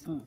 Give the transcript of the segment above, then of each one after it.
Mm.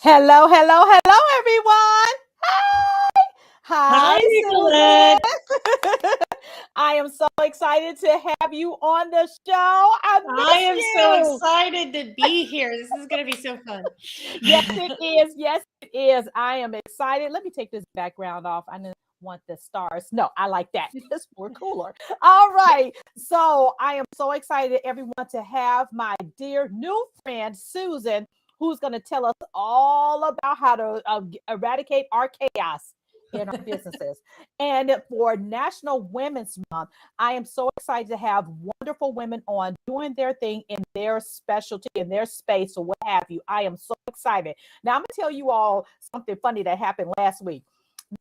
Hello, hello, hello, everyone. Hi. Hi, Hi, Nicolette. Susan. I am so excited to have you on the show. I am miss so you. excited to be here. This is going to be so fun. Yes, it is. Yes, it is. I am excited. Let me take this background off. I didn't want the stars. No, I like that. It's more cooler. All right. So I am so excited, everyone, to have my dear new friend, Susan, who's going to tell us all about how to eradicate our chaos in our businesses. And for National Women's Month, I am so excited to have wonderful women on doing their thing in their specialty, in their space, or what have you. I am so excited. Now, I'm going to tell you all something funny that happened last week.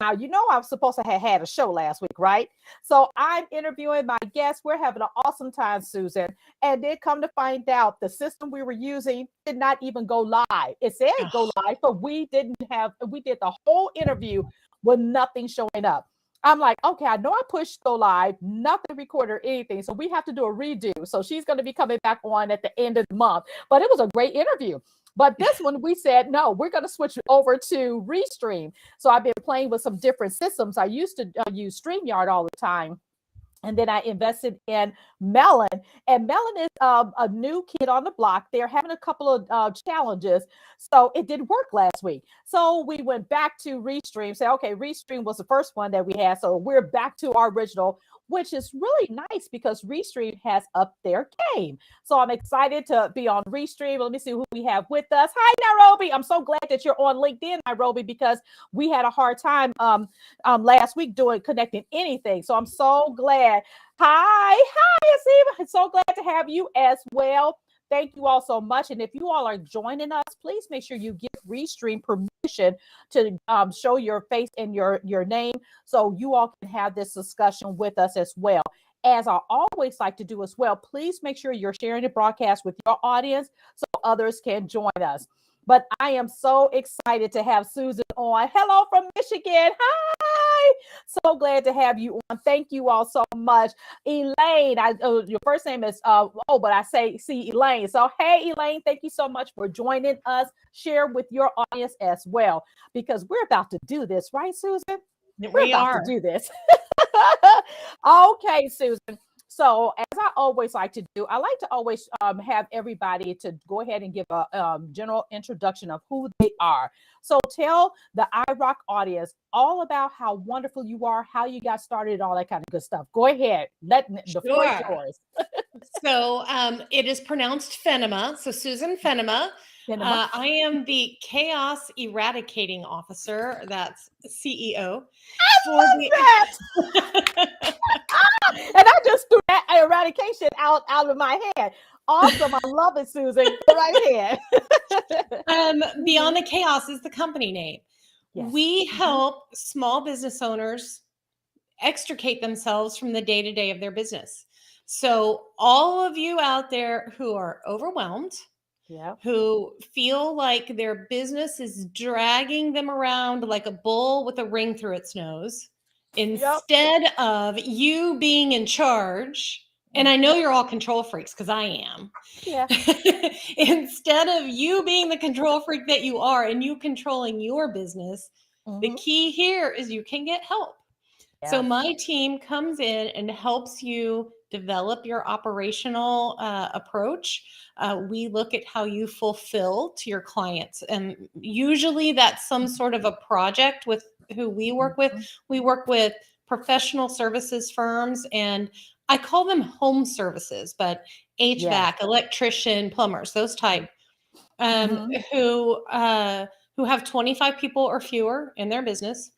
Now, you know, I was supposed to have had a show last week, right? So I'm interviewing my guests. We're having an awesome time, Susan. And then come to find out the system we were using did not even go live. It said go live, but we did the whole interview with nothing showing up. I'm like, okay, I know I pushed go live, nothing recorded or anything. So we have to do a redo. So she's going to be coming back on at the end of the month. But it was a great interview. But this one, we said, no, we're going to switch over to Restream. So I've been playing with some different systems. I used to use StreamYard all the time. And then I invested in Melon. And Melon is a new kid on the block. They're having a couple of challenges. So it didn't work last week. So we went back to Restream. Say, okay, Restream was the first one that we had. So we're back to our original, which is really nice because Restream has upped their game. So I'm excited to be on Restream. Let me see who we have with us. Hi, Nairobi. I'm so glad that you're on LinkedIn, Nairobi, because we had a hard time last week doing connecting anything. So I'm so glad. Hi, Asiva. I'm so glad to have you as well. Thank you all so much. And if you all are joining us, please make sure you give Restream permission to show your face and your name so you all can have this discussion with us as well. As I always like to do as well, please make sure you're sharing the broadcast with your audience so others can join us. But I am so excited to have Susan on. Hello from Michigan. Hi. So glad to have you on. Thank you all so much. Elaine, your first name is, but I see Elaine. So, hey, Elaine, thank you so much for joining us. Share with your audience as well, because we're about to do this, right, Susan? We are. To do this. Okay, Susan. So, as I always like to do, I like to always have everybody to go ahead and give a general introduction of who they are. So, tell the iRock audience all about how wonderful you are, how you got started, all that kind of good stuff. Go ahead. The floor is yours. So, it is pronounced Fennema. So, Susan Fennema. I am the Chaos Eradicating Officer. That's CEO. I love that. And I just threw that eradication out of my head. Awesome. I love it, Susan. Go right ahead. Beyond the Chaos is the company name. Yes. We help small business owners extricate themselves from the day-to-day of their business. So all of you out there who are overwhelmed, who feel like their business is dragging them around like a bull with a ring through its nose, instead of you being in charge, and I know you're all control freaks because I am. Yeah. Instead of you being the control freak that you are and you controlling your business, the key here is you can get help. Yeah. So my team comes in and helps you develop your operational approach. We look at how you fulfill to your clients. And usually that's some sort of a project with who we work with. We work with professional services firms, and I call them home services, but HVAC, electrician, plumbers, those type, who have 25 people or fewer in their business.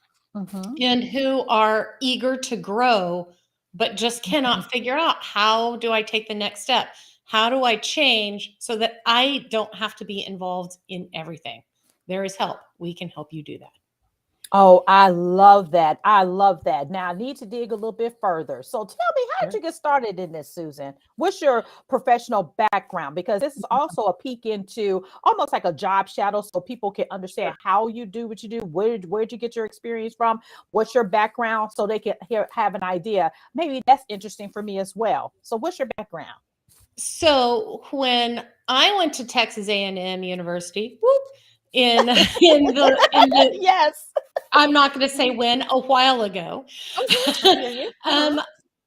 And who are eager to grow, but just cannot figure out, how do I take the next step? How do I change so that I don't have to be involved in everything? There is help. We can help you do that. Oh, I love that. I love that. Now I need to dig a little bit further. So tell me, how did you get started in this, Susan? What's your professional background? Because this is also a peek into almost like a job shadow, so people can understand how you do what you do. Where'd you get your experience from? What's your background? So they can have an idea. Maybe that's interesting for me as well. So what's your background? So when I went to Texas A&M University, in the yes, I'm not going to say when, a while ago,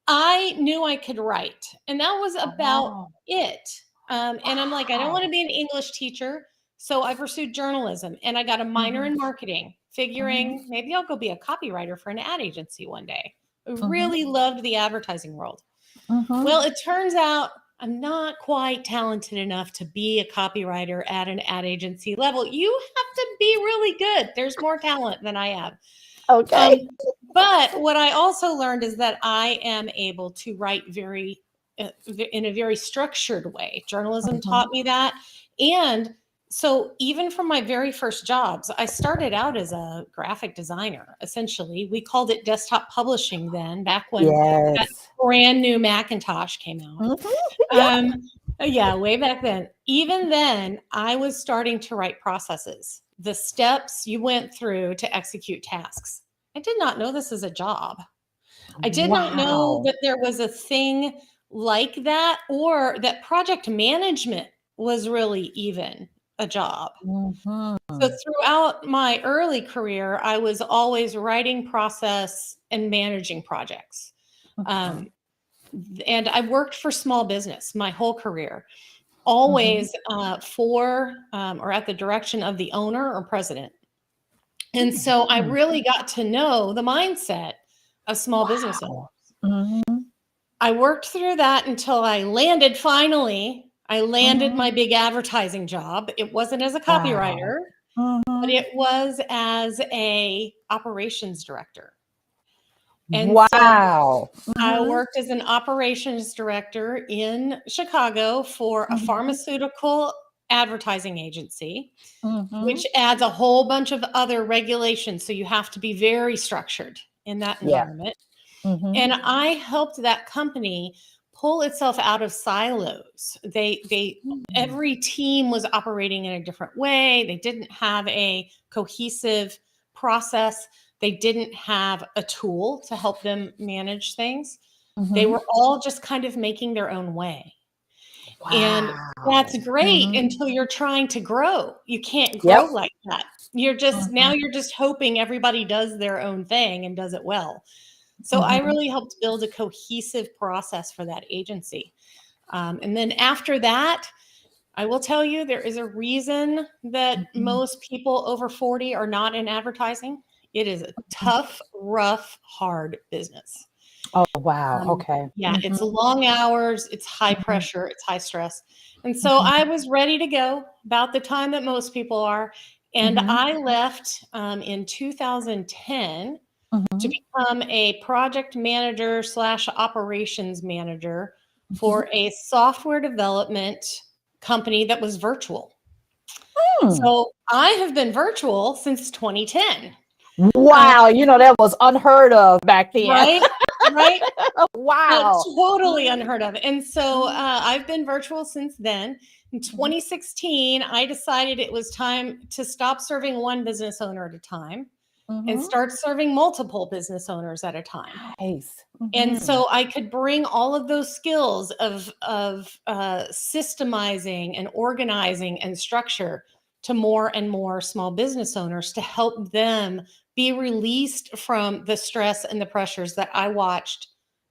I knew I could write, and that was about it. And I'm like, I don't want to be an English teacher. So I pursued journalism, and I got a minor in marketing, figuring maybe I'll go be a copywriter for an ad agency one day. I really loved the advertising world. Well, it turns out I'm not quite talented enough to be a copywriter at an ad agency level. You have to be really good. There's more talent than I have. Okay. But what I also learned is that I am able to write in a very structured way. Journalism taught me that. And so even from my very first jobs, I started out as a graphic designer, essentially. We called it desktop publishing then, back when that brand new Macintosh came out. Way back then. Even then, I was starting to write processes, the steps you went through to execute tasks. I did not know this as a job. I did not know that there was a thing like that, or that project management was really even a job. So throughout my early career, I was always writing process and managing projects. And I worked for small business my whole career, always for or at the direction of the owner or president. And so I really got to know the mindset of small business owners. I worked through that until I landed, finally. I landed my big advertising job. It wasn't as a copywriter, but it was as a operations director. And so I worked as an operations director in Chicago for a pharmaceutical advertising agency, which adds a whole bunch of other regulations. So you have to be very structured in that environment. And I helped that company pull itself out of silos. Every team was operating in a different way. They didn't have a cohesive process. They didn't have a tool to help them manage things. They were all just kind of making their own way. And that's great until you're trying to grow. You can't grow like that. You're just now you're just hoping everybody does their own thing and does it well. So I really helped build a cohesive process for that agency. And then after that, I will tell you, there is a reason that most people over 40 are not in advertising. It is a tough, rough, hard business. Oh, wow. Okay. Yeah, it's long hours, it's high pressure, it's high stress. And so I was ready to go about the time that most people are. And I left in 2010 to become a project manager / operations manager for a software development company that was virtual. So I have been virtual since 2010. Wow. That was unheard of back then. Right? Right? Wow. Totally unheard of. And so I've been virtual since then. In 2016, I decided it was time to stop serving one business owner at a time and start serving multiple business owners at a time. Nice. And so I could bring all of those skills of systemizing and organizing and structure to more and more small business owners to help them be released from the stress and the pressures that I watched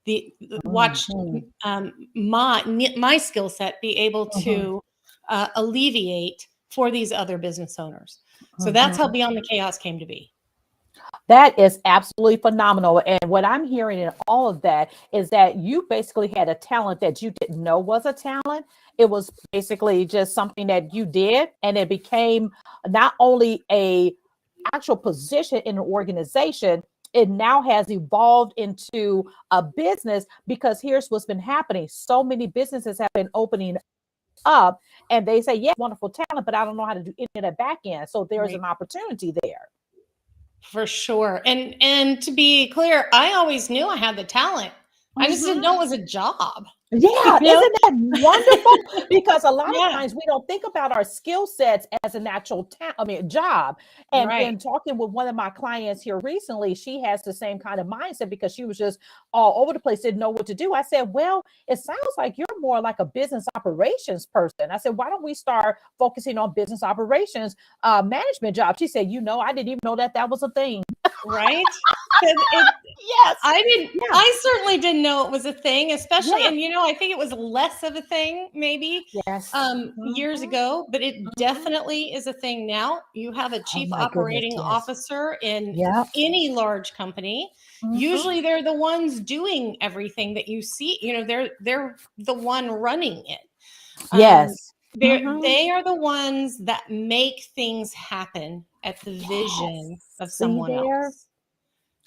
my skill set be able to alleviate for these other business owners. So that's how Beyond the Chaos came to be. That is absolutely phenomenal. And what I'm hearing in all of that is that you basically had a talent that you didn't know was a talent. It was basically just something that you did, and it became not only a actual position in an organization, it now has evolved into a business, because here's what's been happening. So many businesses have been opening up, and they say, yeah, wonderful talent, but I don't know how to do any of that back end. So there's an opportunity there. For sure. And to be clear, I always knew I had the talent. I just didn't know it was a job. Yeah, isn't that wonderful? Because a lot of times we don't think about our skill sets as an actual job. And in talking with one of my clients here recently, she has the same kind of mindset, because she was just all over the place, didn't know what to do. I said, well, it sounds like you're more like a business operations person. I said, why don't we start focusing on business operations management jobs? She said, I didn't even know that was a thing. Right? Yes. I certainly didn't know it was a thing, especially, and I think it was less of a thing maybe years ago, but it definitely is a thing now. You have a chief operating officer in any large company. Usually they're the ones doing everything that you see. They're the one running it. Yes. They are the ones that make things happen at the vision of someone else.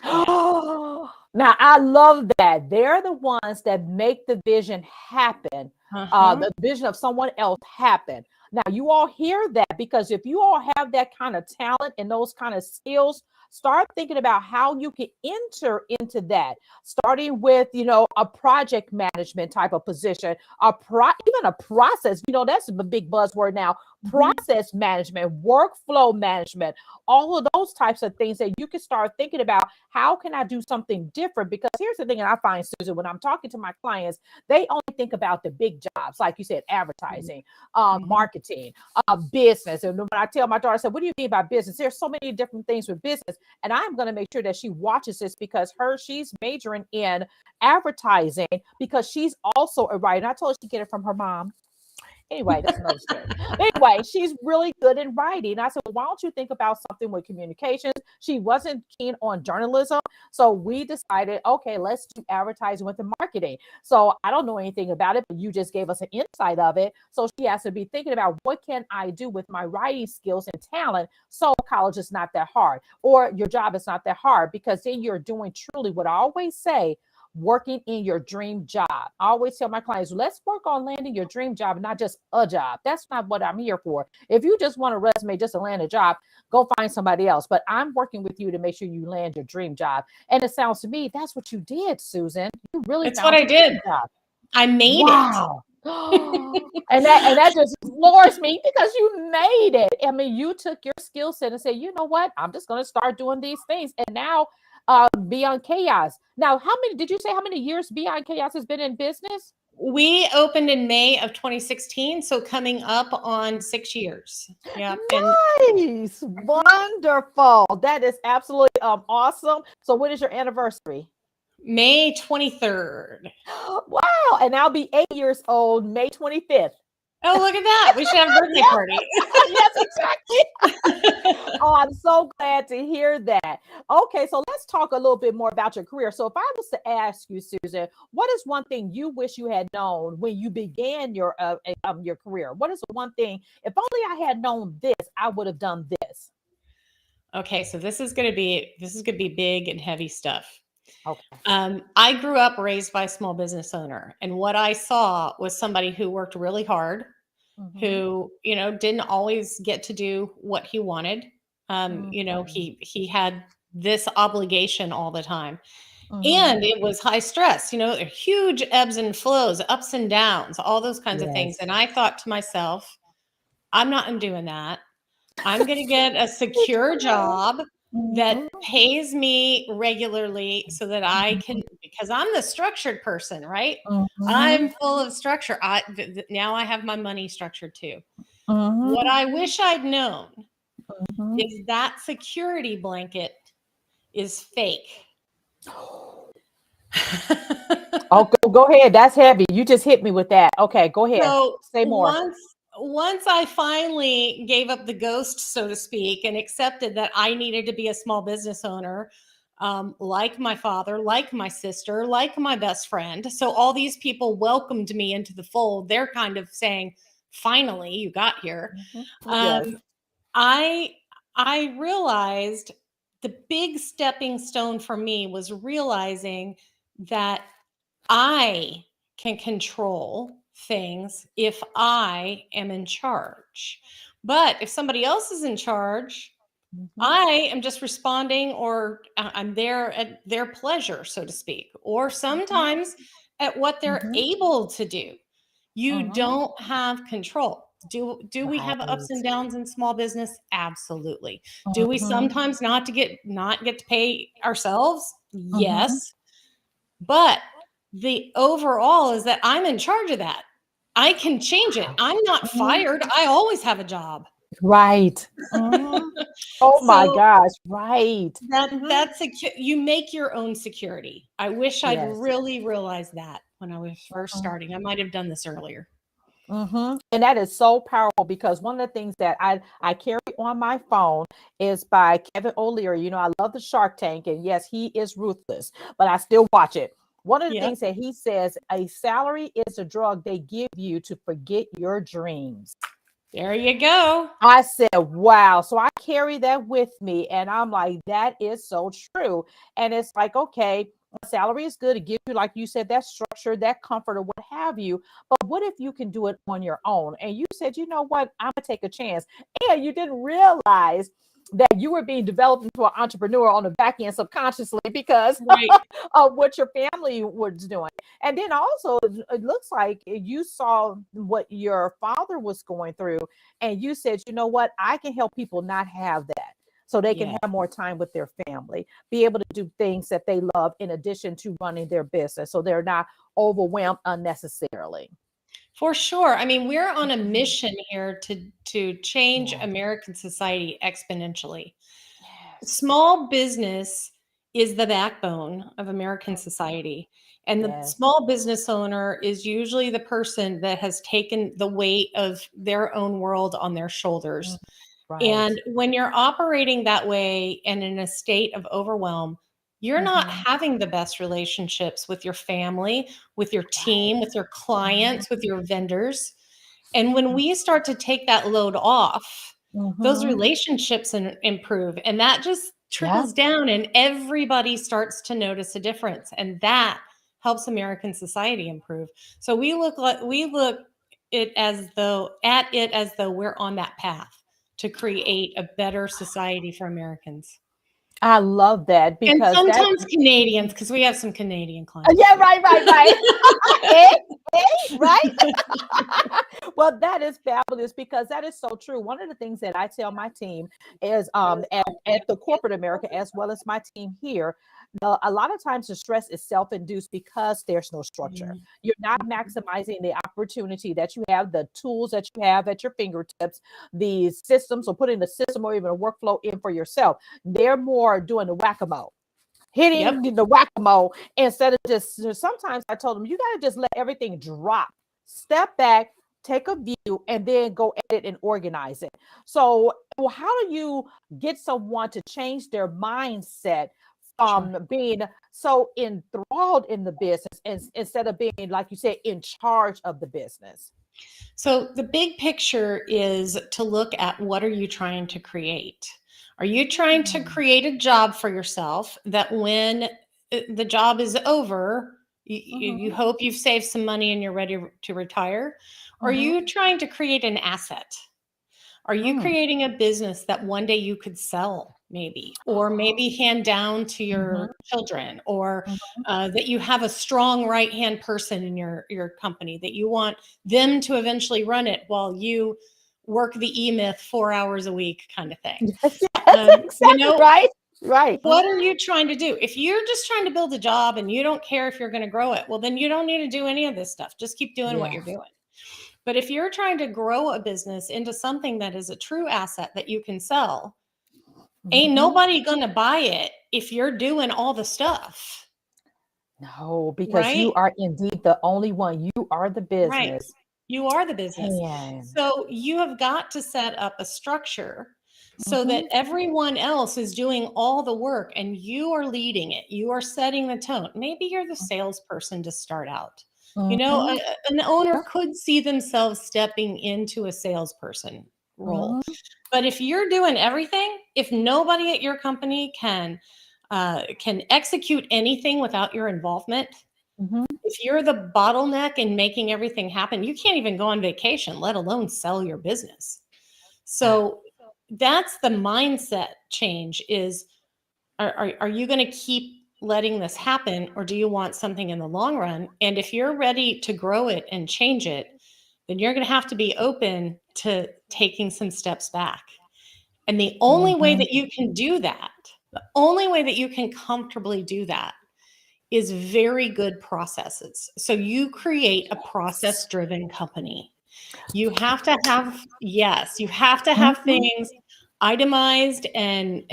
Oh, now I love that. They're the ones that make the vision happen, the vision of someone else happen. Now, you all hear that, because if you all have that kind of talent and those kind of skills, start thinking about how you can enter into that, starting with, a project management type of position, even a process, that's a big buzzword now, process management, workflow management, all of those types of things that you can start thinking about. How can I do something different? Because here's the thing that I find, Susan, when I'm talking to my clients, they only think about the big jobs, like you said, advertising, marketing, business. And when I tell my daughter, I said, what do you mean by business? There's so many different things with business. And I'm going to make sure that she watches this, because she's majoring in advertising, because she's also a writer. And I told her she get it from her mom. Anyway, that's another story. Anyway, she's really good in writing. And I said, well, why don't you think about something with communications? She wasn't keen on journalism. So we decided, okay, let's do advertising with the marketing. So I don't know anything about it, but you just gave us an insight of it. So she has to be thinking about, what can I do with my writing skills and talent? So college is not that hard, or your job is not that hard, because then you're doing truly what I always say, working in your dream job. I always tell my clients, let's work on landing your dream job, not just a job. That's not what I'm here for. If you just want a resume just to land a job, go find somebody else. But I'm working with you to make sure you land your dream job. And it sounds to me, that's what you did, Susan. You really That's what I did. I made it. and that just floors me, because you made it. I mean, you took your skill set and said, you know what? I'm just going to start doing these things. And now Beyond Chaos. Now, did you say how many years Beyond Chaos has been in business? We opened in May of 2016, so coming up on 6 years. Yeah. Nice. Wonderful. That is absolutely awesome. So when is your anniversary? May 23rd. Wow. And I'll be 8 years old, May 25th. Oh, look at that. We should have a birthday party. Yes, exactly. Oh, I'm so glad to hear that. Okay, so let's talk a little bit more about your career. So if I was to ask you, Susan, what is one thing you wish you had known when you began your career? What is the one thing, if only I had known this, I would have done this? Okay, so this is going to be big and heavy stuff. Okay. I grew up raised by a small business owner, and what I saw was somebody who worked really hard, who, didn't always get to do what he wanted. He had this obligation all the time. And it was high stress, huge ebbs and flows, ups and downs, all those kinds of things. Yes. And I thought to myself, I'm not doing that. I'm going to get a secure job that Mhm. pays me regularly so that I can, because I'm the structured person, right? I'm Mhm. full of structure. Now I have my money structured too. Mhm. What I wish I'd known Mhm. is that security blanket is fake. Oh, go ahead. That's heavy. You just hit me with that. Okay, go ahead. So Say more. once I finally gave up the ghost, so to speak, and accepted that I needed to be a small business owner, like my father, like my sister, like my best friend. So all these people welcomed me into the fold. They're kind of saying, "Finally, you got here." Mhm. Yes. Um, I I realized the big stepping stone for me was realizing that I can control things if I am in charge. But if somebody else is in charge, Mhm. I am just responding, or I'm there at their pleasure, so to speak, or Mhm. sometimes at what they're Mhm. able to do. You Mhm. don't have control. Do we have ups and Right. downs in small business? Absolutely. Do we Mhm. sometimes not get to pay ourselves? Mhm. Yes. But the overall is that I'm in charge of that. I can change it. I'm not Mhm. fired. I always have a job. Right. Mhm. Oh my So gosh. Right. Mhm. you make your own security. I wish I'd Yes. really realized that when I was first starting. I might have done this earlier. And that is so powerful because one of the things that I carry on my phone is by Kevin O'Leary. I love the Shark Tank, and yes, he is ruthless, but I still watch it. One of the Yep. things that he says, a salary is a drug they give you to forget your dreams. There you go. I said, wow. So I carry that with me. And I'm like, that is so true. And it's like, okay, a salary is good to give you, like you said, that structure, that comfort, or what have you. But what if you can do it on your own? And you said, you know what? I'm going to take a chance. And you didn't realize that you were being developed into an entrepreneur on the back end subconsciously because Right. of what your family was doing. And then also, it looks like you saw what your father was going through and you said, you know what, I can help people not have that so they can Yeah. have more time with their family, be able to do things that they love in addition to running their business so they're not overwhelmed unnecessarily. For sure. I mean, we're on a Mhm. mission here to change Yes. American society exponentially. Yes. Small business is the backbone of American society. And the Yes. small business owner is usually the person that has taken the weight of their own world on their Mm. shoulders. Right. And when you're operating that way and in a state of overwhelm, you're not Mhm. having the best relationships with your family, with your team, Right. with your Mhm. clients, with your vendors. And when we start to take that load off, those Mhm. relationships improve. And that just Yeah. trickles down, and everybody starts to notice a difference. And that helps American society improve. So we look at it as though we're on that path to create a better society for Americans. I love that And because that. sometimes Canadians, because we have some Canadian clients Yeah, too. right. Hey, hey, right. Well, that is fabulous because that is so true. One of the things that I tell my team is at the corporate America as well as my team here, a lot of times the stress is self-induced because there's no structure. Mhm. You're not maximizing the opportunity that you have, the tools that you have at your fingertips, the systems, or putting the system or even a workflow in for yourself. They're more doing the whack-a-mole, Yep. hitting the whack-a-mole instead of just. Sometimes I told them you got to just let everything drop, step back, take a view, and then go edit and organize it. So well, how do you get someone to change their mindset Sure. from being so enthralled in the business instead of being, like you said, in charge of the business? So the big picture is to look at, what are you trying to create? Are you trying to Mm. create a job for yourself that when the job is over, you Mhm. hope you've saved some money and you're ready to retire? Or are Mhm. you trying to create an asset? Are you Mm. creating a business that one day you could sell? maybe, or maybe hand down to your children, or that you have a strong right-hand person in your company that you want them to eventually run it while you work the E-Myth 4 hours a week kind of thing. Yes, exactly, right. What are you trying to do? If you're just trying to build a job and you don't care if you're going to grow it, well, then you don't need to do any of this stuff. Just keep doing what you're doing. But if you're trying to grow a business into something that is a true asset that you can sell, ain't nobody going to buy it if you're doing all the stuff. No, because you are indeed the only one. You are the business. Right. You are the business. So you have got to set up a structure so that everyone else is doing all the work and you are leading it. You are setting the tone. Maybe you're the salesperson to start out. You know, an owner could see themselves stepping into a salesperson role. But if you're doing everything, if nobody at your company can execute anything without your involvement, if you're the bottleneck in making everything happen, you can't even go on vacation, let alone sell your business. So that's the mindset change is, are you going to keep letting this happen, or do you want something in the long run? And if you're ready to grow it and change it, then you're going to have to be open to taking some steps back. And the only way that you can do that, the only way that you can comfortably do that is very good processes. So you create a process-driven company. You have to have, you have to have things itemized, and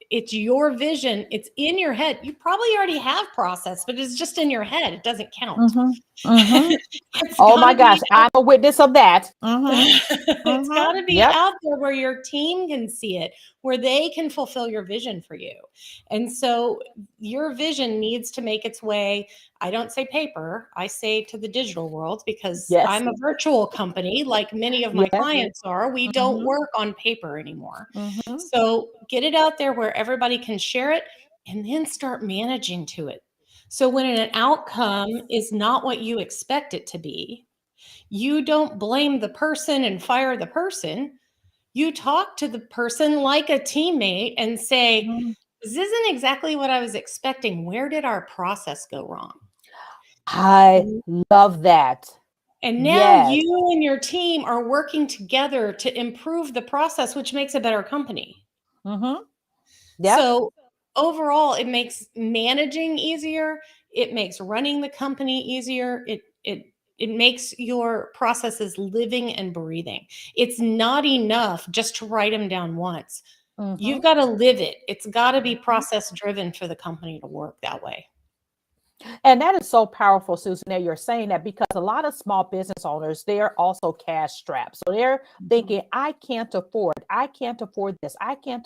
it's your vision. It's in your head. You probably already have process, but it's just in your head. It doesn't count. Oh my gosh, I'm a witness of that. It's got to be out there where your team can see it, where they can fulfill your vision for you. And so your vision needs to make its way. I don't say paper, I say to the digital world, because I'm a virtual company like many of my clients are. We don't work on paper anymore. So get it out there where everybody can share it, and then start managing to it. So when an outcome is not what you expect it to be, you don't blame the person and fire the person. You talk to the person like a teammate and say, this isn't exactly what I was expecting. Where did our process go wrong? I love that. And now you and your team are working together to improve the process, which makes a better company. So overall, it makes managing easier. It makes running the company easier. It makes your processes living and breathing. It's not enough just to write them down once. You've got to live it. It's got to be process driven for the company to work that way. And that is so powerful, Susan, that you're saying that, because a lot of small business owners, they're also cash strapped. So they're thinking, I can't afford this, I can't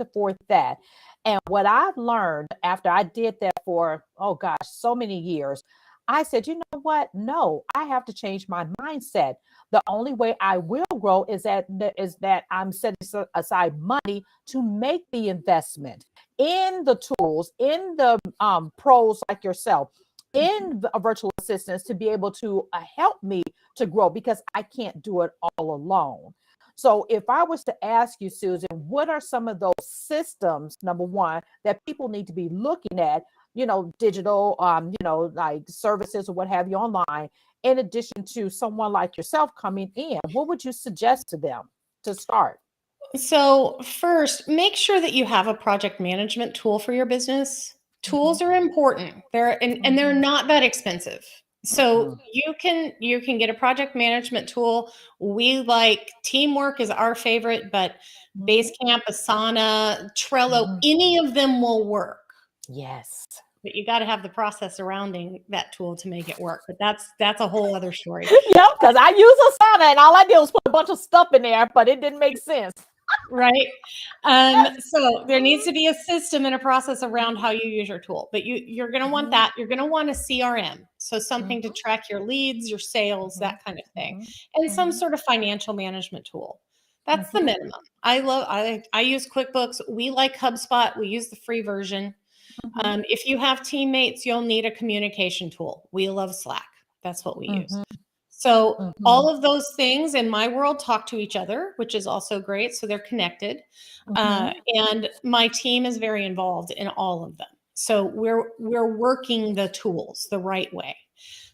afford that. And what I've learned after I did that for, oh gosh, so many years, I said, you know what? No, I have to change my mindset. The only way I will grow is that I'm setting aside money to make the investment in the tools, in the pros like yourself, in virtual assistants, to be able to help me to grow, because I can't do it all alone. So if I was to ask you, Susan, what are some of those systems, number one, that people need to be looking at, digital, like services or what have you online, in addition to someone like yourself coming in, what would you suggest to them to start? So first, make sure that you have a project management tool for your business. Tools are important. And they're not that expensive. So you can get a project management tool. We like Teamwork is our favorite, but Basecamp, Asana, Trello, any of them will work. Yes. But you got to have the process surrounding that tool to make it work. But that's a whole other story. Because I use Asana and all I did was put a bunch of stuff in there, but it didn't make sense. Right. So there needs to be a system and a process around how you use your tool, but you're going to want that. You're going to want a CRM. So something to track your leads, your sales, that kind of thing, and some sort of financial management tool. That's the minimum. I use QuickBooks. We like HubSpot. We use the free version. If you have teammates, you'll need a communication tool. We love Slack. That's what we use. So all of those things in my world talk to each other, which is also great. So they're connected. And my team is very involved in all of them. So we're working the tools the right way.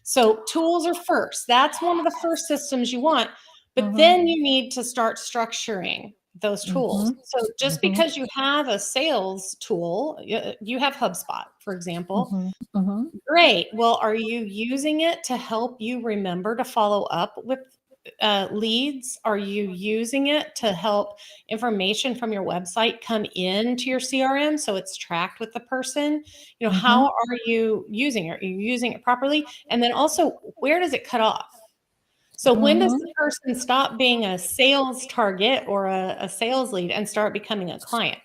So tools are first. That's one of the first systems you want. But then you need to start structuring those tools. So just because you have a sales tool, you have HubSpot, for example. Great. Well, are you using it to help you remember to follow up with leads? Are you using it to help information from your website come into your CRM so it's tracked with the person? You know, how are you using it? Are you using it properly? And then also, where does it cut off? So when does the person stop being a sales target or a sales lead and start becoming a client?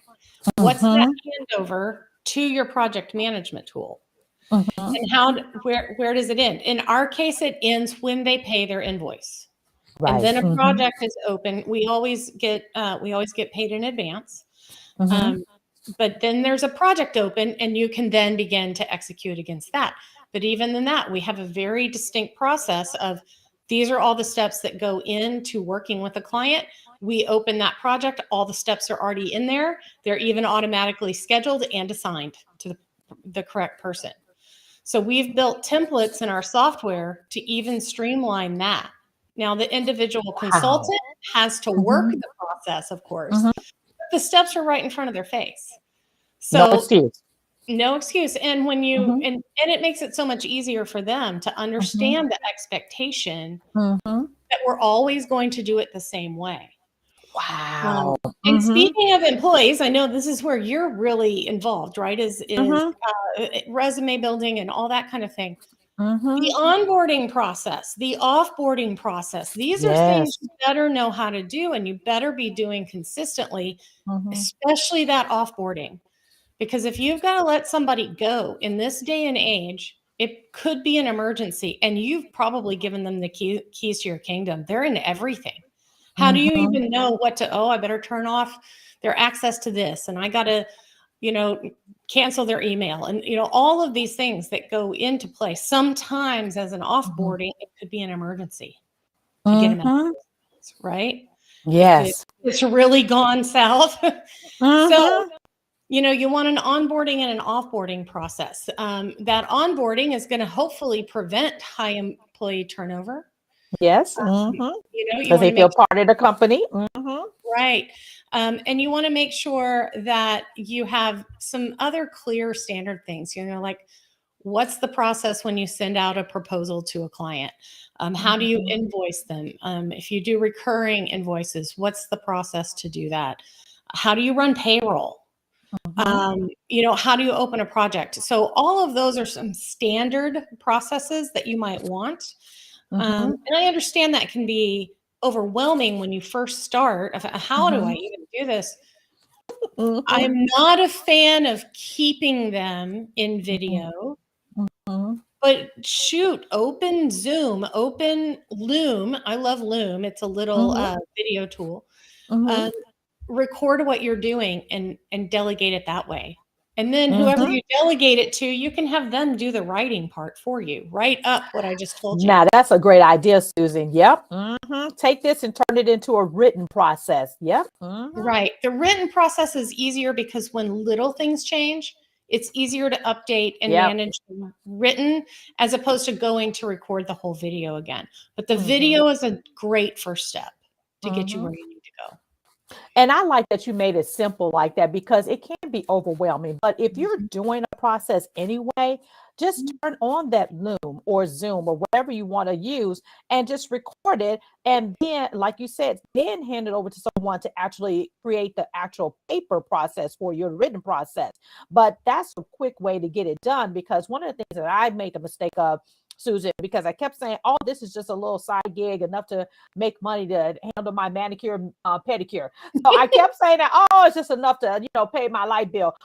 What's that handover to your project management tool? And where does it end? In our case, it ends when they pay their invoice. Right. And then a project is open. We always get paid in advance. But then there's a project open and you can then begin to execute against that. But even in that, we have a very distinct process of these are all the steps that go into working with a client. We open that project. All the steps are already in there. They're even automatically scheduled and assigned to the correct person. So we've built templates in our software to even streamline that. Now, the individual consultant has to work the process, of course. But the steps are right in front of their face. So no excuse. And when you and it makes it so much easier for them to understand the expectation that we're always going to do it the same way. Wow. And speaking of employees, I know this is where you're really involved, right? Is resume building and all that kind of thing. The onboarding process, the offboarding process, these are things you better know how to do and you better be doing consistently, especially that offboarding. Because if you've got to let somebody go in this day and age, it could be an emergency and you've probably given them the keys to your kingdom. They're in everything. How do you even know what to, I better turn off their access to this. And I got to, cancel their email and, all of these things that go into play. Sometimes as an offboarding, it could be an emergency to get them out of business, right? Yes. It's really gone south. So, you want an onboarding and an offboarding process. That onboarding is going to hopefully prevent high employee turnover. Yes. Because they feel part of the company. Right. And you want to make sure that you have some other clear standard things, like what's the process when you send out a proposal to a client? How do you invoice them? If you do recurring invoices, what's the process to do that? How do you run payroll? How do you open a project? So all of those are some standard processes that you might want. And I understand that can be overwhelming when you first start. How do I even do this? I'm not a fan of keeping them in video, but shoot, open Zoom, open Loom. I love Loom. It's a little video tool. Record what you're doing and delegate it that way. And then whoever you delegate it to, you can have them do the writing part for you. Write up what I just told you. Now, that's a great idea, Susan. Yep. Take this and turn it into a written process. Yep. Right. The written process is easier because when little things change, it's easier to update and manage written as opposed to going to record the whole video again. But the video is a great first step to get you where you need to go. And I like that you made it simple like that because it can be overwhelming. But if you're doing a process anyway, just turn on that Loom or Zoom or whatever you want to use and just record it. And then, like you said, then hand it over to someone to actually create the actual paper process for your written process. But that's a quick way to get it done because one of the things that I made the mistake of, Susan, because I kept saying, this is just a little side gig enough to make money to handle my manicure, pedicure. So I kept saying that, it's just enough to, pay my light bill.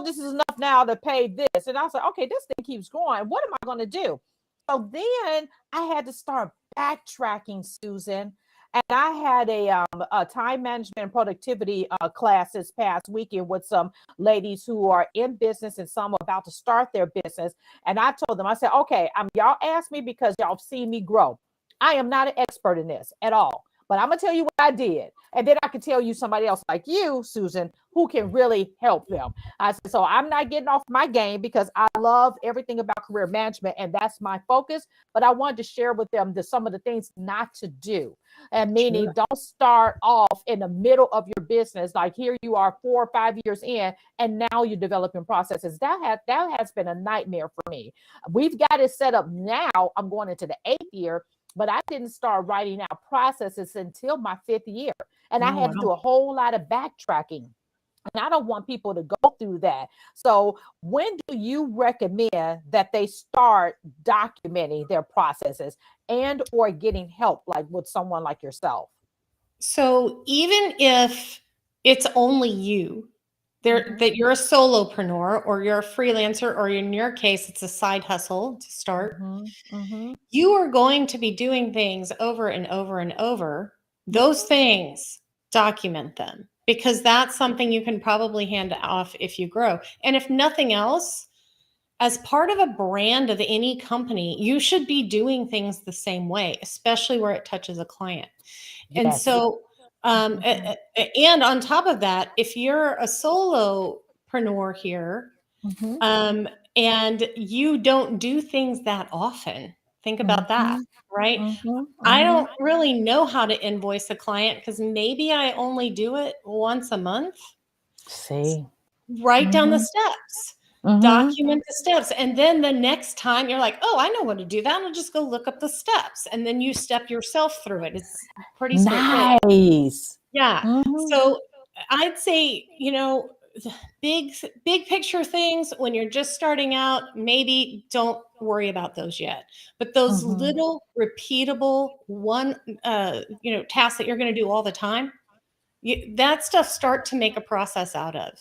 This is enough now to pay this. And I was like, okay, this thing keeps going. What am I going to do? So then I had to start backtracking, Susan. And I had a time management and productivity class this past weekend with some ladies who are in business and some are about to start their business. And I told them, I said, okay, y'all asked me because y'all see me grow. I am not an expert in this at all, but I'm going to tell you what I did. And then I can tell you somebody else like you, Susan, who can really help them. I said, so I'm not getting off my game because I love everything about career management and that's my focus. But I wanted to share with them some of the things not to do. And meaning don't start off in the middle of your business. Like here you are 4 or 5 years in, and now you're developing processes. That has been a nightmare for me. We've got it set up now. I'm going into the 8th year, but I didn't start writing out processes until my 5th year. And I had to do a whole lot of backtracking. And I don't want people to go through that. So when do you recommend that they start documenting their processes and or getting help like with someone like yourself? So even if it's only you, that you're a solopreneur or you're a freelancer, or in your case, it's a side hustle to start, you are going to be doing things over and over and over. Those things, document them, because that's something you can probably hand off if you grow. And if nothing else, as part of a brand of any company, you should be doing things the same way, especially where it touches a client. Yes. And so, and on top of that, if you're a solopreneur here, and you don't do things that often, think about that, right? I don't really know how to invoice a client because maybe I only do it once a month. See, write down the steps. Document the steps. And then the next time you're like, oh, I know what to do that. I'll just go look up the steps. And then you step yourself through it. It's pretty straightforward. nice. Yeah. So I'd say, big picture things when you're just starting out, maybe don't worry about those yet. But those little repeatable tasks that you're going to do all the time, that stuff start to make a process out of.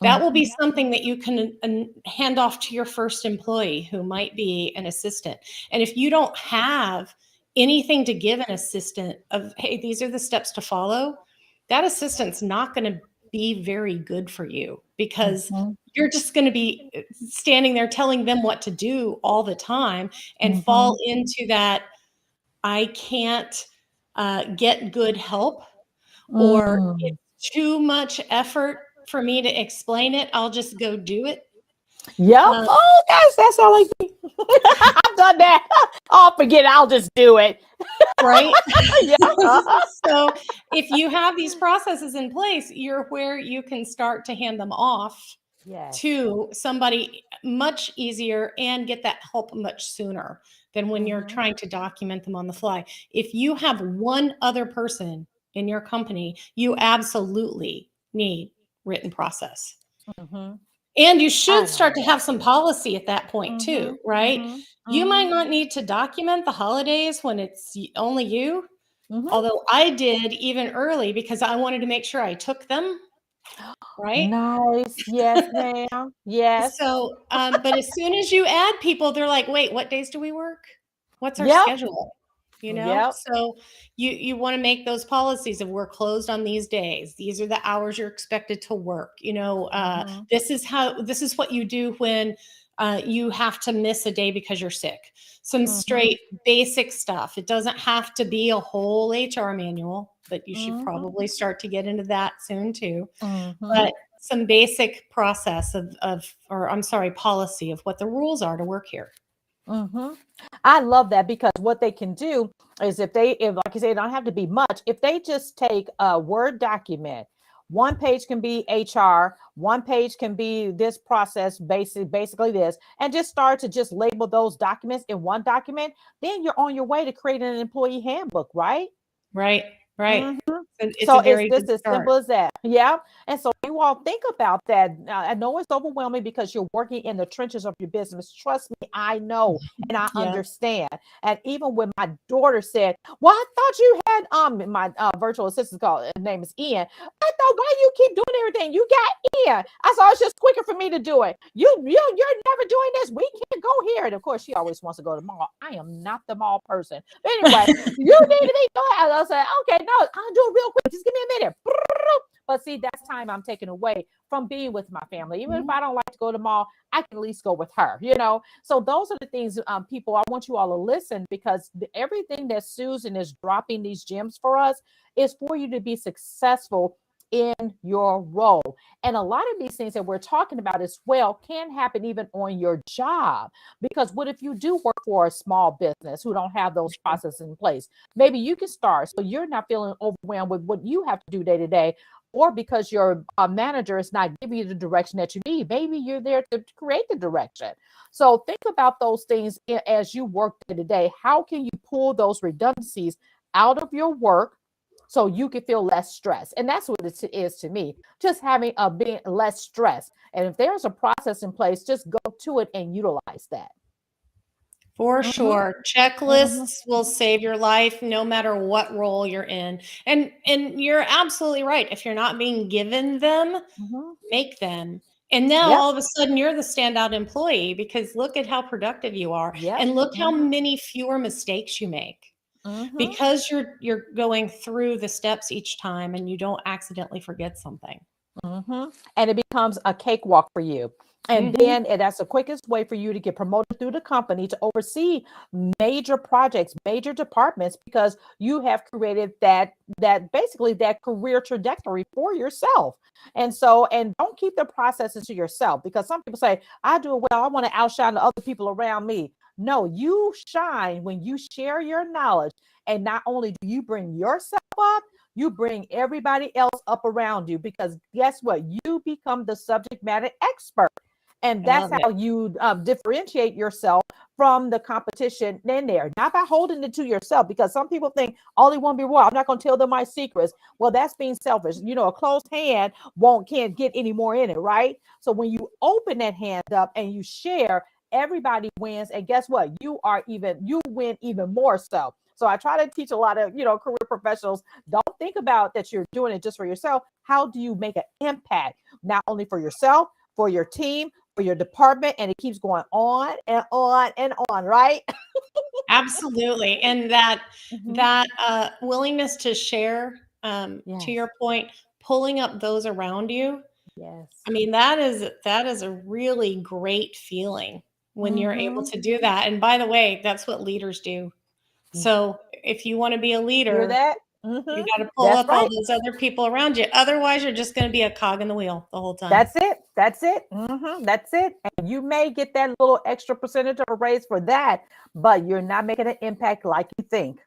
That will be something that you can hand off to your first employee who might be an assistant. And if you don't have anything to give an assistant of, hey, these are the steps to follow, that assistant's not going to be very good for you, because you're just going to be standing there telling them what to do all the time and fall into that, I can't get good help, or it's too much effort for me to explain it. I'll just go do it. Yep. Oh, guys, that's all I do. I've done that. Oh, forget it. I'll just do it. Right? So if you have these processes in place, you're where you can start to hand them off to somebody much easier and get that help much sooner than when you're trying to document them on the fly. If you have one other person in your company, you absolutely need written process. And you should start to have some policy at that point too, right? You might not need to document the holidays when it's only you, although I did even early because I wanted to make sure I took them, right? Nice. Yes, ma'am. Yes. So, but as soon as you add people, they're like, wait, what days do we work? What's our schedule? So you want to make those policies of we're closed on these days. These are the hours you're expected to work. This is what you do when you have to miss a day because you're sick. Some straight basic stuff. It doesn't have to be a whole HR manual, but you should probably start to get into that soon too. But some basic process policy of what the rules are to work here. I love that, because what they can do is if like you say, it don't have to be much. If they just take a Word document, one page can be HR, one page can be this process, basically this, and just start to just label those documents in one document, then you're on your way to creating an employee handbook, right? Right. It's so it's just as simple as that. Yeah. And so you all think about that. I know it's overwhelming because you're working in the trenches of your business. Trust me, I know and I understand. And even when my daughter said, well, I thought you had my virtual assistant called, his name is Ian. I thought, why you keep doing everything? You got Ian. I thought it's just quicker for me to do it. You're never doing this. We can't go here. And of course, she always wants to go to the mall. I am not the mall person. But anyway, you need to be going. I said, okay, no, I'll do it real quick. Just give me a minute. But see, that's time I'm taking away from being with my family. Even if I don't like to go to the mall, I can at least go with her, you know? So those are the things, people, I want you all to listen, because everything that Susan is dropping these gems for us is for you to be successful in your role. And a lot of these things that we're talking about as well can happen even on your job. Because what if you do work for a small business who don't have those processes in place? Maybe you can start so you're not feeling overwhelmed with what you have to do day to day, or because your manager is not giving you the direction that you need. Maybe you're there to create the direction. So think about those things as you work day to day. How can you pull those redundancies out of your work so you can feel less stress? And that's what it is to me, just having being less stress. And if there's a process in place, just go to it and utilize that. For sure. Checklists will save your life no matter what role you're in. And you're absolutely right. If you're not being given them, make them. And now all of a sudden you're the standout employee, because look at how productive you are. And look how many fewer mistakes you make. Because you're going through the steps each time and you don't accidentally forget something. And it becomes a cakewalk for you. And then that's the quickest way for you to get promoted through the company to oversee major projects, major departments, because you have created that basically that career trajectory for yourself. And so, and don't keep the processes to yourself, because some people say, I do it well, I want to outshine the other people around me. No, you shine when you share your knowledge. And not only do you bring yourself up, you bring everybody else up around you, because guess what? You become the subject matter expert. And that's how you differentiate yourself from the competition in there, not by holding it to yourself, because some people think all they want to be, well, I'm not going to tell them my secrets. Well, that's being selfish. You know, a closed hand can't get any more in it, right? So when you open that hand up and you share, everybody wins. And guess what? You win even more so. So I try to teach a lot of, career professionals, don't think about that you're doing it just for yourself. How do you make an impact, not only for yourself, for your team, for your department? And it keeps going on and on and on, right? Absolutely. And that willingness to share, to your point, pulling up those around you. Yes. I mean, that is a really great feeling when you're able to do that. And by the way, that's what leaders do. So if you want to be a leader, you got to pull up all those other people around you. Otherwise, you're just going to be a cog in the wheel the whole time. That's it. That's it. And you may get that little extra percentage of a raise for that, but you're not making an impact like you think.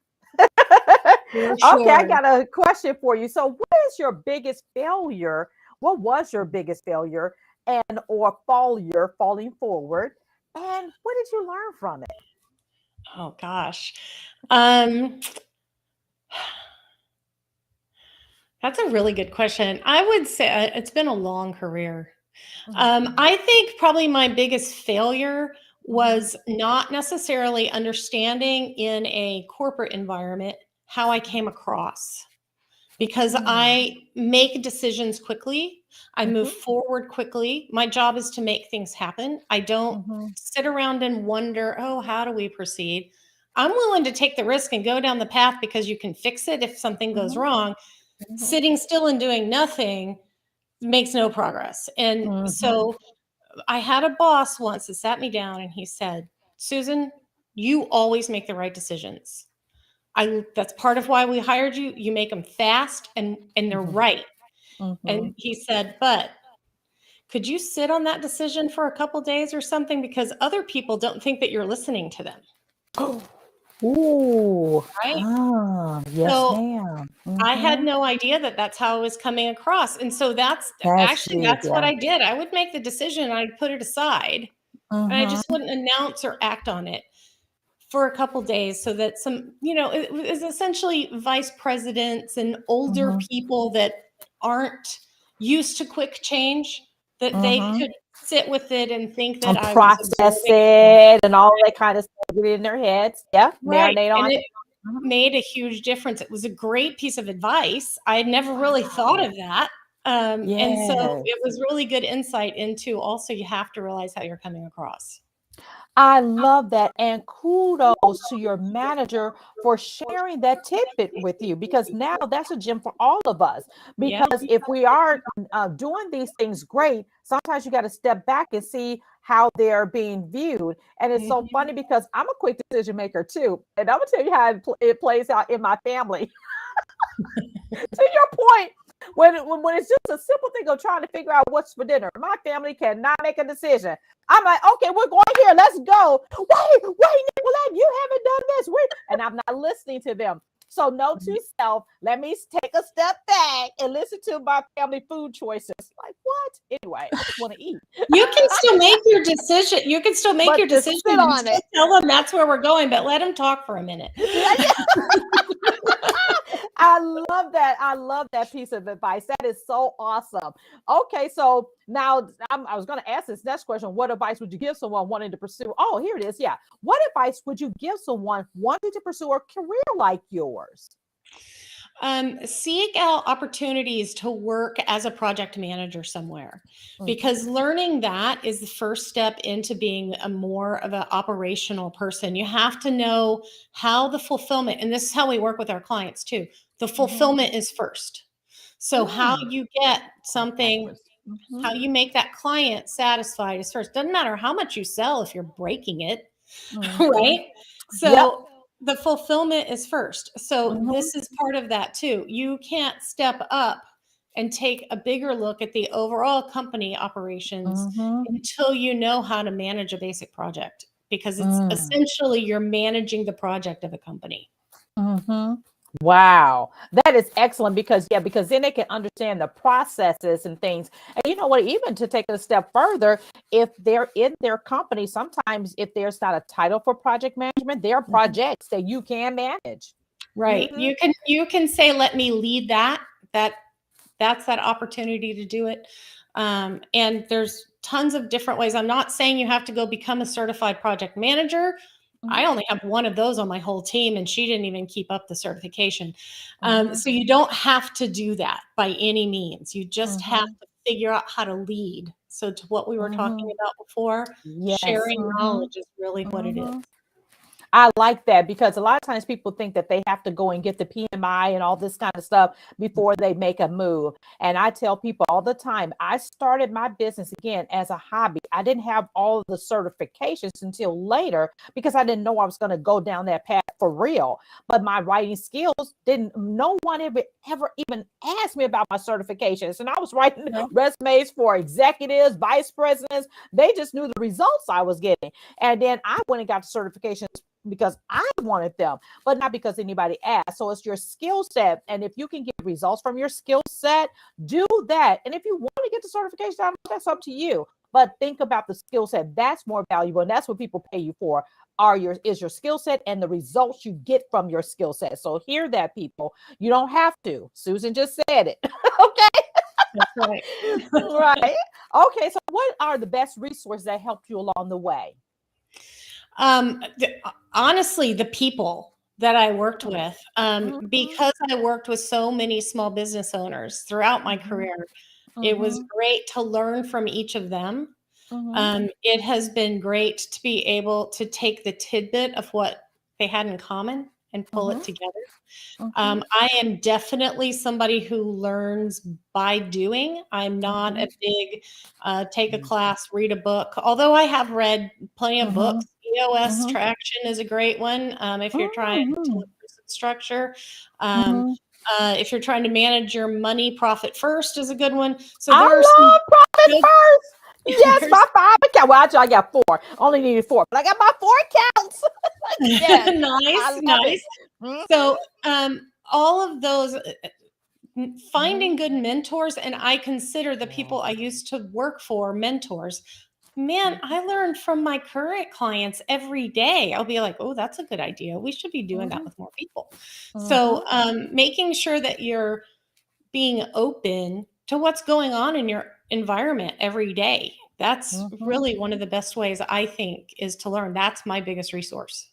Sure. Okay, I got a question for you. So what is your biggest failure? What was your biggest failure and or failure falling forward? And what did you learn from it? Oh gosh. That's a really good question. I would say it's been a long career. I think probably my biggest failure was not necessarily understanding in a corporate environment how I came across, because I make decisions quickly. I move forward quickly. My job is to make things happen. I don't sit around and wonder, oh, how do we proceed? I'm willing to take the risk and go down the path because you can fix it if something goes wrong. Sitting still and doing nothing makes no progress. And so I had a boss once that sat me down and he said, Susan, you always make the right decisions. That's part of why we hired you. You make them fast and they're right. And he said, but could you sit on that decision for a couple days or something? Because other people don't think that you're listening to them. Ooh. Right? Yes, so ma'am. I had no idea that that's how it was coming across. And so that's what I did. I would make the decision, I'd put it aside, and I just wouldn't announce or act on it for a couple days, so that it was essentially vice presidents and older people that aren't used to quick change, that they could sit with it and think that I was process it and all that kind of stuff, get it in their heads. Yeah, right. Marinate on and it. Made a huge difference. It was a great piece of advice. I had never really thought of that. And so it was really good insight into, also, you have to realize how you're coming across. I love that. And kudos to your manager for sharing that tidbit with you, because now that's a gem for all of us. Yeah. Because if we are doing these things great, sometimes you got to step back and see how they're being viewed. And it's so Mhm. funny because I'm a quick decision maker too. And I'm going to tell you how it plays out in my family. To your point, when it's just a simple thing of trying to figure out what's for dinner, my family cannot make a decision. I'm like, okay, we're going here. Let's go. Wait, Nicolette, you haven't done this. And I'm not listening to them. So note to self, let me take a step back and listen to my family food choices. Like what? Anyway, I just want to eat. You can still make your decision. You can still make But your to decision sit and on still it. tell them that's where we're going, but let them talk for a minute. I love that. I love that piece of advice. That is so awesome. Okay, so now I was going to ask this next question. What advice would you give someone wanting to pursue? Oh, here it is. Yeah. What advice would you give someone wanting to pursue a career like yours? Seek out opportunities to work as a project manager somewhere, because Mhm. learning that is the first step into being a more of an operational person. You have to know how the fulfillment, and this is how we work with our clients too. The Mhm. fulfillment is first. So how Mm. you get Work something, backwards. Mhm. how you make that client satisfied is first. Doesn't matter how much you sell if you're breaking it. Mhm. Right? Yep. So the fulfillment is first. So Mhm. this is part of that too. You can't step up and take a bigger look at the overall company operations Mhm. until you know how to manage a basic project, because it's Mm. essentially you're managing the project of a company. Mhm. Wow, that is excellent because because then they can understand the processes and things. And you know what, even to take it a step further, if they're in their company, sometimes if there's not a title for project management, there are Mhm. projects that you can manage. Right. Mhm. You can say, let me lead that. That's that opportunity to do it. And there's tons of different ways. I'm not saying you have to go become a certified project manager. I Mhm. only have one of those on my whole team, and she didn't even keep up the certification. Mhm. So you don't have to do that by any means. You just have Mhm. to figure out how to lead. So, to what we were talking Mhm. about before, Yes. sharing Mhm. knowledge is really what it is. Mhm. I like that because a lot of times people think that they have to go and get the PMI and all this kind of stuff before they make a move. And I tell people all the time, I started my business again as a hobby. I didn't have all of the certifications until later because I didn't know I was going to go down that path for real. But my writing skills didn't, no one ever even asked me about my certifications. And I was writing Right. resumes for executives, vice presidents. They just knew the results I was getting. And then I went and got the certifications because I wanted them, but not because anybody asked. So it's your skill set. And if you can get results from your skill set, do that. And if you want to get the certification, that's up to you. But think about the skill set. That's more valuable. And that's what people pay you for. Is your skill set and the results you get from your skill set. So hear that, people. You don't have to. Susan just said it. Okay. That's right. Right. Okay. So what are the best resources that helped you along the way? Honestly, the people that I worked Mm. with, Mhm. because I worked with so many small business owners throughout my Mhm. career, it was Mhm. great to learn from each of them. Mhm. It has been great to be able to take the tidbit of what they had in common and pull it Mhm. together. Mhm. I am definitely somebody who learns by doing. I'm not a Mhm. big take a class, read a book, although I have read plenty of books. Mhm. EOS Mhm. Traction is a great one if you're trying to Mhm. look for some structure. Um, Mhm. if you're trying to manage your money, Profit First is a good one. So I there are some love Profit good, First. Yes, there's my 5 account. Well, actually, I got four. Only needed four, but I got my 4 accounts. Yes, I nice, love it. nice. Mhm. So all of those Mhm. finding good mentors, and I consider the people I Yes. used to work for mentors. Man, I learned from my current clients every day. I'll be like, oh, that's a good idea. We should be doing that Mhm. with more people. So Mhm. making sure that you're being open to what's going on in your environment every day, that's Mhm. really one of the best ways I think is to learn. That's my biggest resource.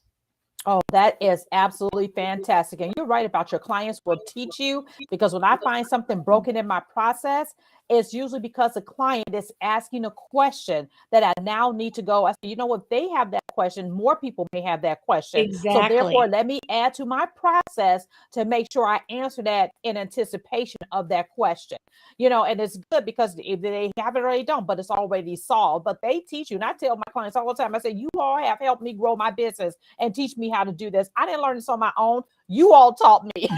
Oh, that is absolutely fantastic. And you're right about your clients will teach you because when I find something broken in my process, it's usually because the client is asking a question that I now need to go. I say, you know what? They have that question. More people may have that question. So therefore, Exactly. let me add to my process to make sure I answer that in anticipation of that question. And it's good because if they have it already done, but it's already solved. But they teach you, and I tell my clients all the time, I say, you all have helped me grow my business and teach me how to do this. I didn't learn this on my own. You all taught me.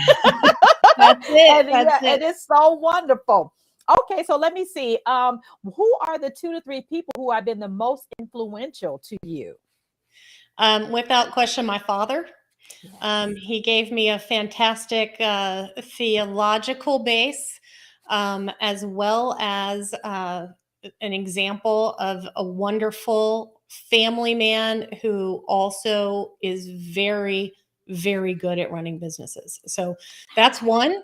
That's it. And That's yeah, it. and it's so wonderful. Okay, so let me see. Who are the 2 to 3 people who have been the most influential to you? Without question, my father. Yes. He gave me a fantastic theological base, as well as an example of a wonderful family man who also is very, very good at running businesses. So that's one.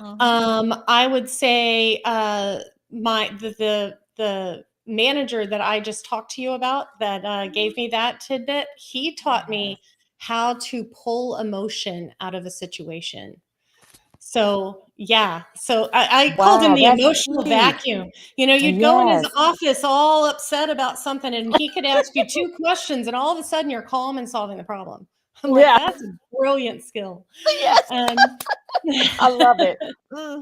I would say the manager that I just talked to you about that gave me that tidbit. He taught Yes. me how to pull emotion out of a situation. So yeah, so I called him Wow, the that's emotional deep. vacuum. You'd go in his Yes. office all upset about something, and he could ask you 2 questions, and all of a sudden you're calm and solving the problem. I'm like, Yeah. that's a brilliant skill. Yes. Um, I love it. Hmm.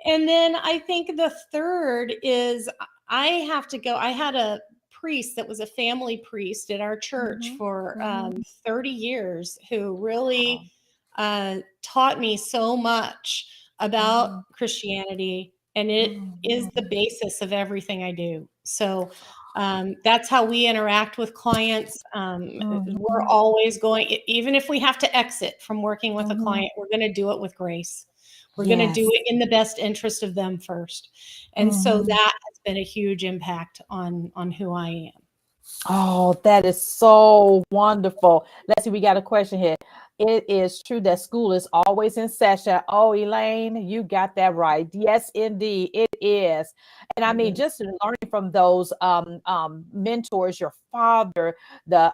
and then I think the third is I have to go. I had a priest that was a family priest at our church Hmm. for Hmm. 30 years who Wow. really taught me so much about Hmm. Christianity, and it is the Hmm. basis of everything I do. So that's how we interact with clients. We're Hmm. always going, even if we have to exit from working with a Hmm. client, we're going to do it with grace. We're going to do Yes. it in the best interest of them first. And so Hmm. that has been a huge impact on who I am. Oh, that is so wonderful. Let's see, we got a question here. It is true that school is always in session. Oh, Elaine, you got that right. Yes, indeed, it is. And I mean, Mhm. just learning from those mentors, your father, the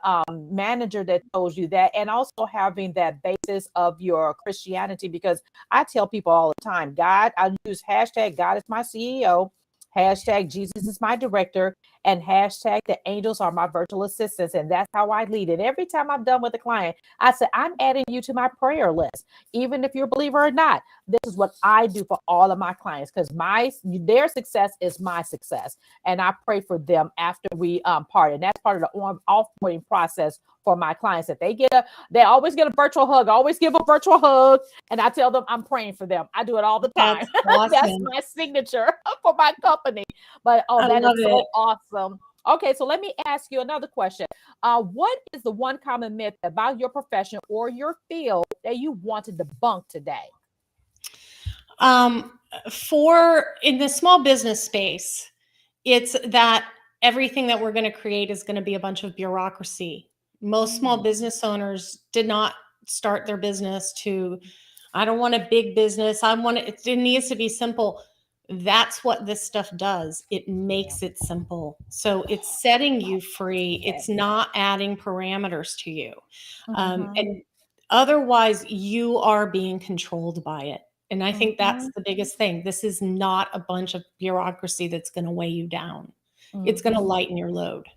manager that told you that, and also having that basis of your Christianity. Because I tell people all the time, God, I use hashtag God is my CEO, hashtag Jesus is my director, and hashtag the angels are my virtual assistants. And that's how I lead it. Every time I'm done with a client, I say, I'm adding you to my prayer list. Even if you're a believer or not, this is what I do for all of my clients because their success is my success. And I pray for them after we part. And that's part of the offboarding process for my clients that they always get a virtual hug. I always give a virtual hug. And I tell them I'm praying for them. I do it all the time. That's That's awesome. my signature for my company. But oh, I that is love so it. awesome. Okay, so let me ask you another question. What is the one common myth about your profession or your field that you want to debunk today? Um, for in the small business space, it's that everything that we're going to create is going to be a bunch of bureaucracy. Most small Mm, business owners did not start their business to, I don't want a big business. I want it needs to be simple. That's what this stuff does. It yeah. makes it simple. So it's setting you free. Yes. It's not adding parameters to you. Mm-hmm. And otherwise, you are being controlled by it. And I think that's Mm-hmm. the biggest thing. This is not a bunch of bureaucracy that's going to weigh you down. It's going to Mm-hmm. lighten your load.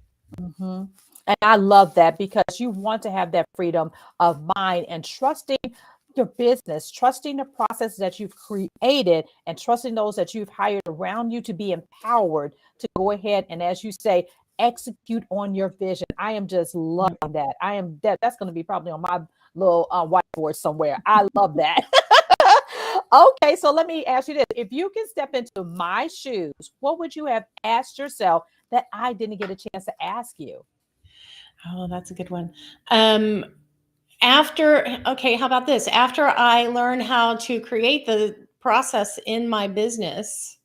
Mm-hmm. And I love that because you want to have that freedom of mind and trusting your business, trusting the process that you've created, and trusting those that you've hired around you to be empowered to go ahead and, as you say, execute on your vision. I am just loving that. That's going to be probably on my little whiteboard somewhere. I love that. Okay, so let me ask you this. If you can step into my shoes, what would you have asked yourself that I didn't get a chance to ask you? Oh, that's a good one. Um, okay, how about this? After I learn how to create the process in my business,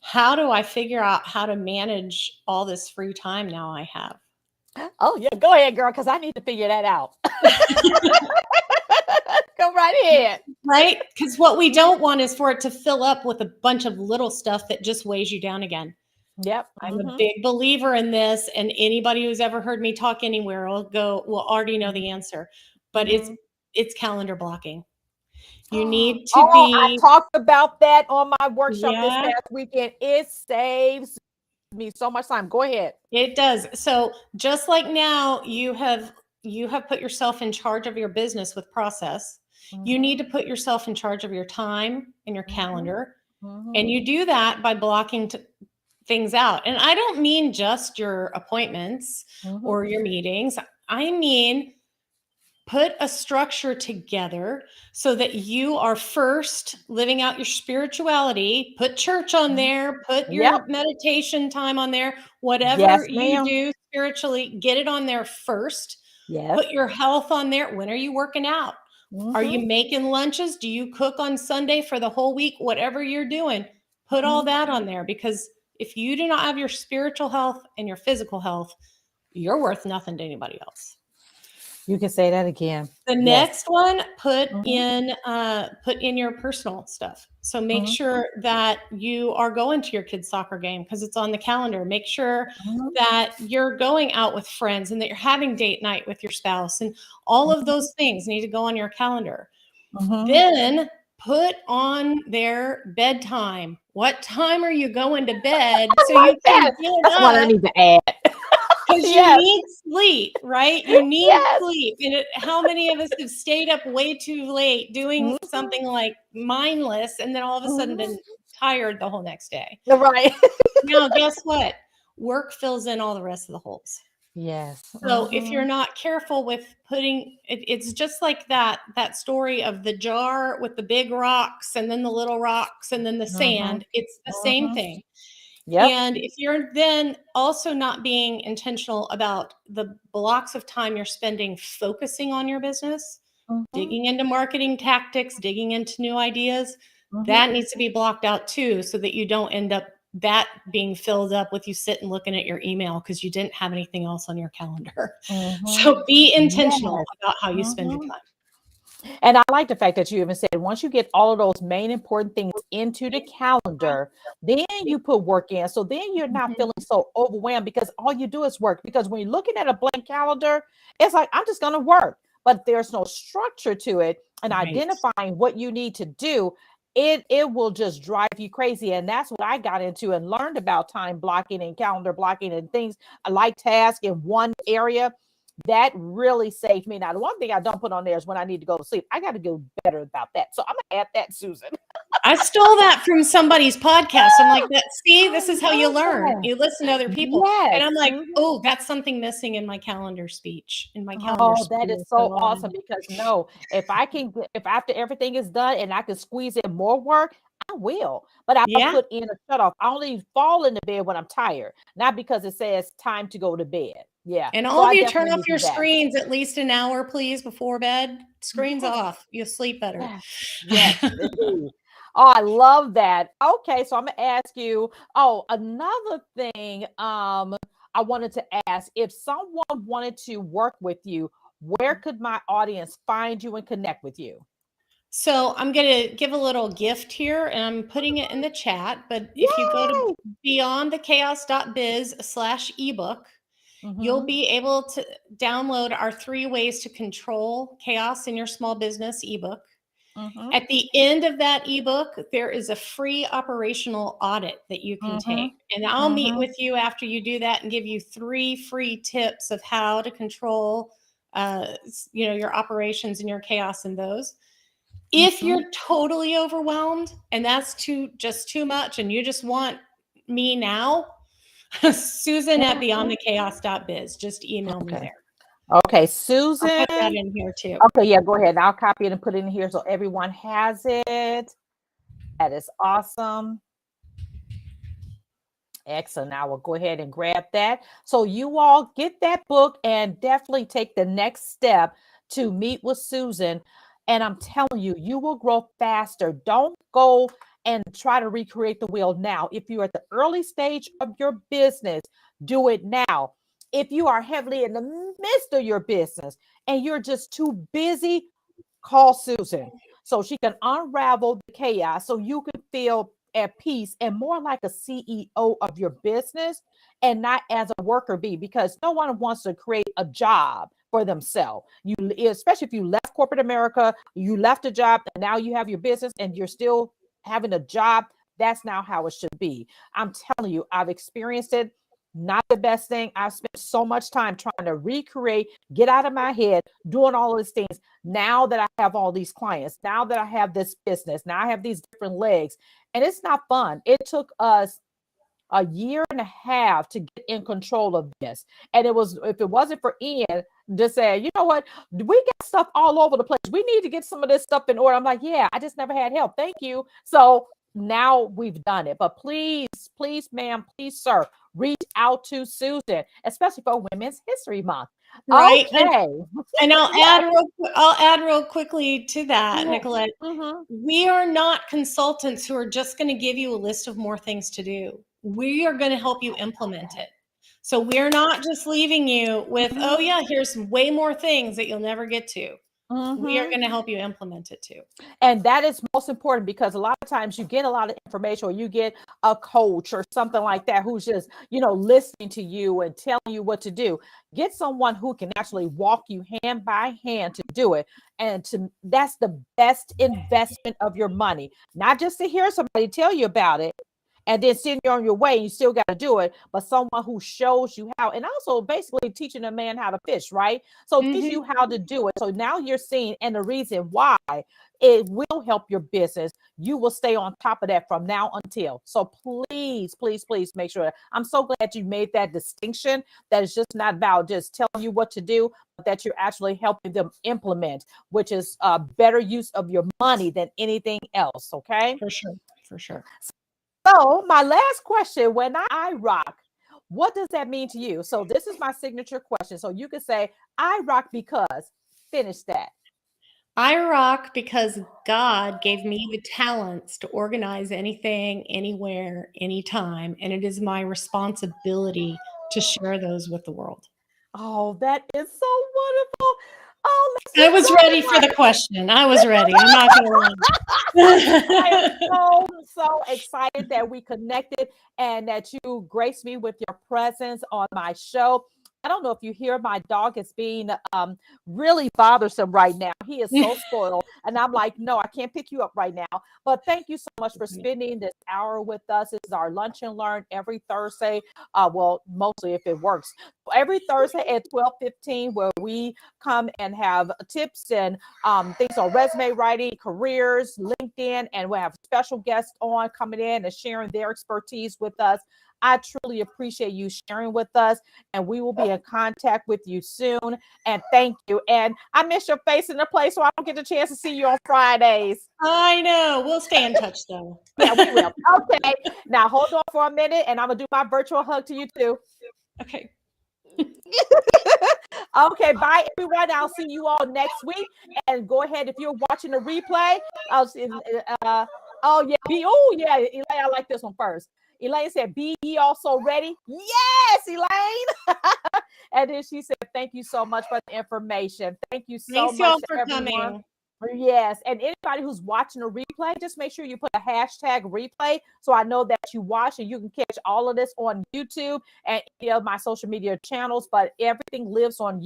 how do I figure out how to manage all this free time now I have? Oh, yeah, go ahead, girl, because I need to figure that out. Go right ahead. Right? Because what we don't want is for it to fill up with a bunch of little stuff that just weighs you down again. Yep. I'm a Mm-hmm. big believer in this, and anybody who's ever heard me talk anywhere will already know the answer. But Mm-hmm. it's calendar blocking. You need to Oh, I be, talked about that on my workshop this yeah, past weekend. It saves me so much time. Go ahead. it does. So just like now you have put yourself in charge of your business with process. You need to put yourself in charge of your time and your calendar. And you do that by blocking things out. And I don't mean just your appointments or your meetings. I mean, put a structure together so that you are first living out your spirituality. Put church on there, put Yep. your meditation time on there, whatever Yes, you ma'am. do spiritually, get it on there first. Yes. Put your health on there. When are you working out? Are you making lunches? Do you cook on Sunday for the whole week? Whatever you're doing, put all that on there, because if you do not have your spiritual health and your physical health, you're worth nothing to anybody else. You can say that again. The Yes. next one, put in your personal stuff. So make sure that you are going to your kid's soccer game because it's on the calendar. Make sure that you're going out with friends and that you're having date night with your spouse, and all of those things need to go on your calendar. Then put on their bedtime. What time are you going to bed so you can get That's what I up? need to add. Because you need sleep, right? You need sleep. And how many of us have stayed up way too late doing something like mindless and then all of a sudden been tired the whole next day? Right. Now, guess what? Work fills in all the rest of the holes. Yes. So if you're not careful with putting it's just like that story of the jar with the big rocks and then the little rocks and then the sand. It's the same thing. Yep. And if you're then also not being intentional about the blocks of time you're spending focusing on your business, digging into marketing tactics, digging into new ideas, that needs to be blocked out too, so that you don't end up that being filled up with you sitting looking at your email because you didn't have anything else on your calendar. So be intentional about how you spend your time. And I like the fact that you even said once you get all of those main important things into the calendar, then you put work in. So then you're not feeling so overwhelmed because all you do is work. Because when you're looking at a blank calendar, it's like, I'm just going to work, but there's no structure to it. And identifying what you need to do, it will just drive you crazy. And that's what I got into and learned about time blocking and calendar blocking and things like tasks in one area. That really saved me. Now, the one thing I don't put on there is when I need to go to sleep. I got to do better about that. So I'm going to add that, Susan. I stole that from somebody's podcast. I'm like, see, this is how you learn. You listen to other people. And I'm like, oh, that's something missing in my calendar speech, in my calendar. Oh, that is so awesome, because if after everything is done and I can squeeze in more work, I will. But I put in a cutoff. I only fall into bed when I'm tired, not because it says time to go to bed. Yeah. And all of you turn off your screens at least an hour, please, before bed. Screens off. You'll sleep better. Yes. Oh, I love that. Okay, so I'm gonna ask you. Oh, another thing. I wanted to ask, if someone wanted to work with you, where could my audience find you and connect with you? So I'm going to give a little gift here, and I'm putting it in the chat. But if you go to beyondthechaos.biz/ebook, you'll be able to download our 3 ways to control chaos in your small business ebook. At the end of that ebook, there is a free operational audit that you can take. And I'll meet with you after you do that and give you 3 free tips of how to control your operations and your chaos in those. If you're totally overwhelmed and that's too much and you just want me now, Susan at beyondthechaos.biz. Just email me there. Okay, Susan. I'll put that in here too. Okay, yeah, go ahead. I'll copy it and put it in here so everyone has it. That is awesome. Excellent. I will go ahead and grab that. So you all get that book and definitely take the next step to meet with Susan. And I'm telling you, you will grow faster. Don't go and try to recreate the wheel now. If you're at the early stage of your business, do it now. If you are heavily in the midst of your business and you're just too busy, call Susan so she can unravel the chaos so you can feel at peace and more like a CEO of your business and not as a worker bee, because no one wants to create a job for themselves. You, especially if you left corporate America, you left a job, and now you have your business and you're still having a job. That's now how it should be. I'm telling you, I've experienced it. Not the best thing. I've spent so much time trying to recreate, get out of my head, doing all of these things. Now that I have all these clients, now that I have this business, now I have these different legs, and it's not fun. It took us a year and a half to get in control of this. And it was, if it wasn't for Ian just saying, you know what, we got stuff all over the place. We need to get some of this stuff in order. I'm like, yeah, I just never had help. Thank you. So now we've done it. But please, please, ma'am, please, sir, reach out to Susan, especially for Women's History Month. Right. Okay. And I'll add real quickly to that, Nicolette. Mm-hmm. We are not consultants who are just going to give you a list of more things to do. We are going to help you implement it. So we're not just leaving you with, oh yeah, here's way more things that you'll never get to. Mm-hmm. We are going to help you implement it too. And that is most important, because a lot of times you get a lot of information, or you get a coach or something like that who's just, listening to you and telling you what to do. Get someone who can actually walk you hand by hand to do it. And that's the best investment of your money, not just to hear somebody tell you about it and then send you on your way and you still got to do it, but someone who shows you how, and also basically teaching a man how to fish, right? So teach you how to do it. So now you're seeing, and the reason why it will help your business, you will stay on top of that from now until. So please, please, please make sure. I'm so glad you made that distinction, that it's just not about just telling you what to do, but that you're actually helping them implement, which is a better use of your money than anything else. Okay. For sure. For sure. So my last question, when I rock, what does that mean to you? So this is my signature question. So you could say, I rock because, finish that. I rock because God gave me the talents to organize anything, anywhere, anytime. And it is my responsibility to share those with the world. Oh, that is so wonderful. Oh, I was ready for the question. I was ready. I'm not going to lie. I am so excited that we connected and that you graced me with your presence on my show. I don't know if you hear my dog is being really bothersome right now. He is so spoiled. And I'm like, no, I can't pick you up right now. But thank you so much for spending this hour with us. This is our Lunch and Learn every Thursday. Well, mostly if it works. Every Thursday at 12:15, where we come and have tips and things on resume writing, careers, LinkedIn, and we have special guests on coming in and sharing their expertise with us. I truly appreciate you sharing with us, and we will be in contact with you soon. And thank you. And I miss your face in the place, so I don't get the chance to see you on Fridays. I know. We'll stay in touch, though. Yeah, we will. Okay. Now hold on for a minute, and I'm gonna do my virtual hug to you too. Okay. Okay, bye everyone. I'll see you all next week. And go ahead, if you're watching the replay. Oh yeah, Elaine, I like this one first. Elaine said, "Be ye also ready?" Yes, Elaine. And then she said, "Thank you so much for the information. Thank you so Thanks, much y'all, to for everyone." coming. Yes, and anybody who's watching a replay, just make sure you put a hashtag replay so I know that you watch, and you can catch all of this on YouTube and any of my social media channels. But everything lives on